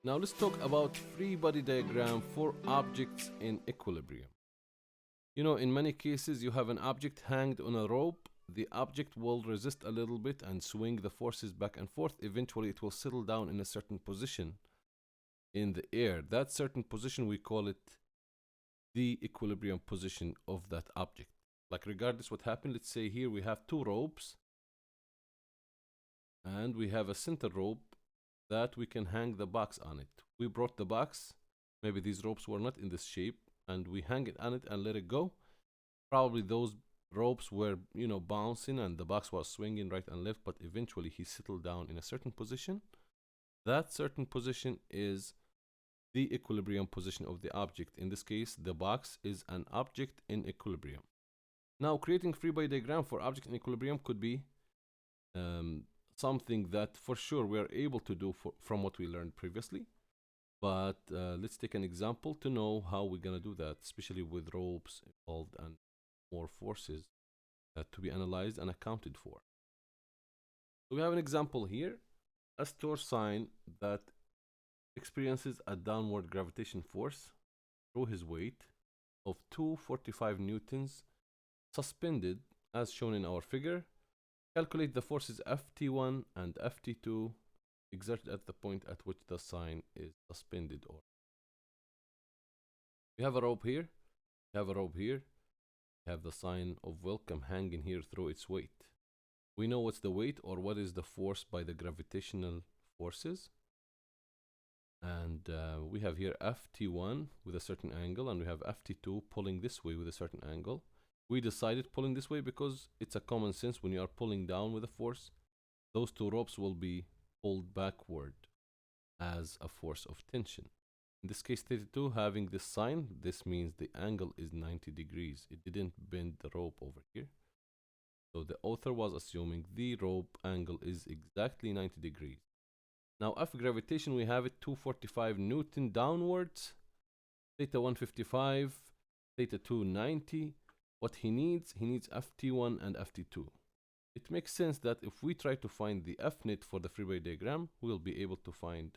Now let's talk about free body diagram for objects in equilibrium. You know, in many cases you have an object hanged on a rope. The object will resist a little bit and swing the forces back and forth. Eventually it will settle down in a certain position in the air. That certain position, we call it the equilibrium position of that object. Like regardless what happened, let's say here we have two ropes and we have a center rope that we can hang the box on it. We brought the box, maybe these ropes were not in this shape, and we hang it on it and let it go. Probably those ropes were, bouncing and the box was swinging right and left, but eventually he settled down in a certain position. That certain position is the equilibrium position of the object. In this case, the box is an object in equilibrium. Now, creating free body diagram for object in equilibrium could be something that for sure we are able to do from what we learned previously. But let's take an example to know how we're going to do that, especially with ropes involved and more forces to be analyzed and accounted for. So we have an example here, a store sign that experiences a downward gravitation force through his weight of 245 newtons suspended as shown in our figure. Calculate the forces Ft1 and Ft2 exerted at the point at which the sign is suspended. Or we have a rope here, we have a rope here, we have the sign of welcome hanging here through its weight. We know what's the weight or what is the force by the gravitational forces. And we have here Ft1 with a certain angle, and we have Ft2 pulling this way with a certain angle. We decided pulling this way because it's a common sense. When you are pulling down with a force, those two ropes will be pulled backward as a force of tension. In this case, theta2 having this sign, this means the angle is 90 degrees. It didn't bend the rope over here. So the author was assuming the rope angle is exactly 90 degrees. Now, F gravitation, we have it 245 Newton downwards, theta 155, theta 2 90. What he needs Ft1 and Ft2. It makes sense that if we try to find the Fnet for the free body diagram, we'll be able to find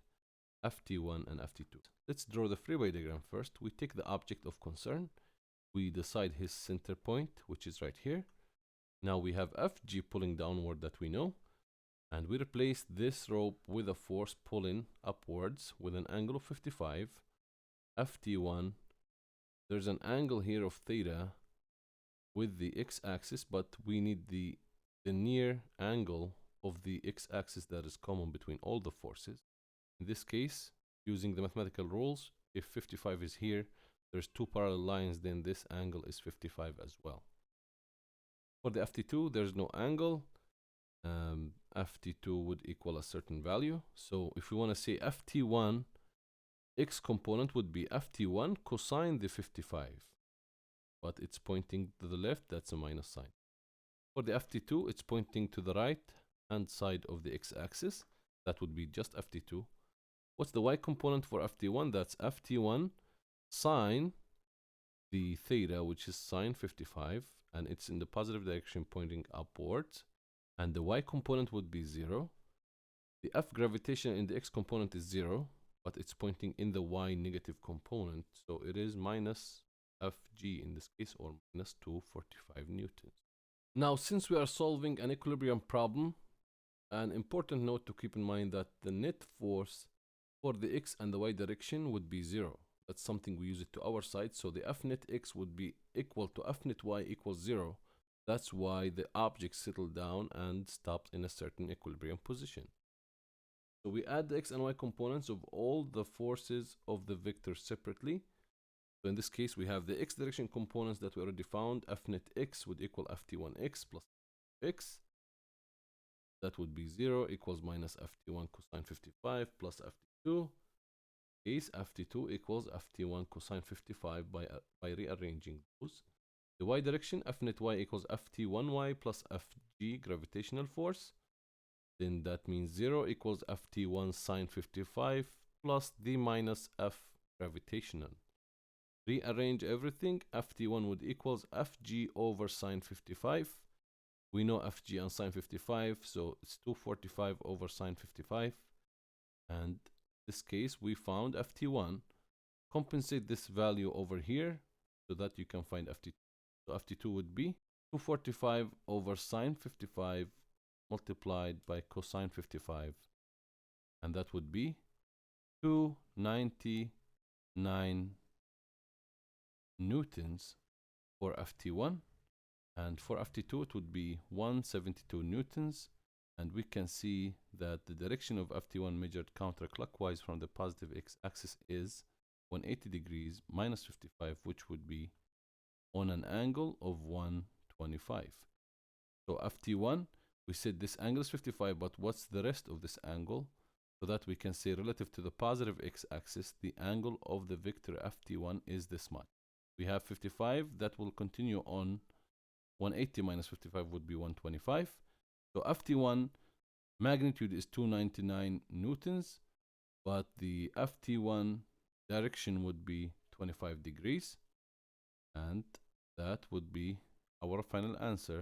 Ft1 and Ft2. Let's draw the free body diagram first. We take the object of concern. We decide his center point, which is right here. Now we have Fg pulling downward that we know. And we replace this rope with a force pulling upwards with an angle of 55. Ft1, there's an angle here of theta with the x-axis, but we need the near angle of the x-axis that is common between all the forces. In this case, using the mathematical rules, if 55 is here, there's two parallel lines, then this angle is 55 as well. For the Ft2, there's no angle. Ft2 would equal a certain value. So if we want to say Ft1, x component would be Ft1 cosine the 55. But it's pointing to the left, that's a minus sign. For the Ft2, it's pointing to the right hand side of the x-axis. That would be just Ft2. What's the y component for Ft1? That's Ft1 sine the theta, which is sine 55, and it's in the positive direction pointing upwards. And the y component would be 0. The F gravitation in the x component is 0, but it's pointing in the y negative component. So it is minus Fg in this case, or minus 245 newtons. Now, since we are solving an equilibrium problem, an important note to keep in mind that the net force for the x and the y direction would be 0. That's something we use it to our side. So the F net x would be equal to F net y equals 0. That's why the object settled down and stopped in a certain equilibrium position. So we add the x and y components of all the forces of the vector separately. So in this case, we have the x direction components that we already found. F net x would equal Ft1x plus x. That would be 0 equals minus Ft1 cosine 55 plus Ft2. Case Ft2 equals Ft1 cosine 55 by rearranging those. The y direction, F net y equals Ft1y plus Fg gravitational force. Then that means 0 equals Ft1 sine 55 plus the minus F gravitational. Rearrange everything. Ft1 would equals Fg over sine 55. We know Fg and sine 55, so it's 245 over sine 55. And this case, we found ft1. Compensate this value over here so that you can find ft2. So ft2 would be 245 over sine 55 multiplied by cosine 55, and that would be 299 newtons for ft1, and for ft2 it would be 172 newtons. And we can see that the direction of ft1 measured counterclockwise from the positive x-axis is 180 degrees minus 55, which would be on an angle of 125. So ft1, we said this angle is 55, but what's the rest of this angle? So that we can say relative to the positive x-axis, the angle of the vector ft1 is this much. We have 55 that will continue on 180 minus 55 would be 125. So ft1 magnitude is 299 newtons, but the ft1 direction would be 25 degrees, and that would be our final answer.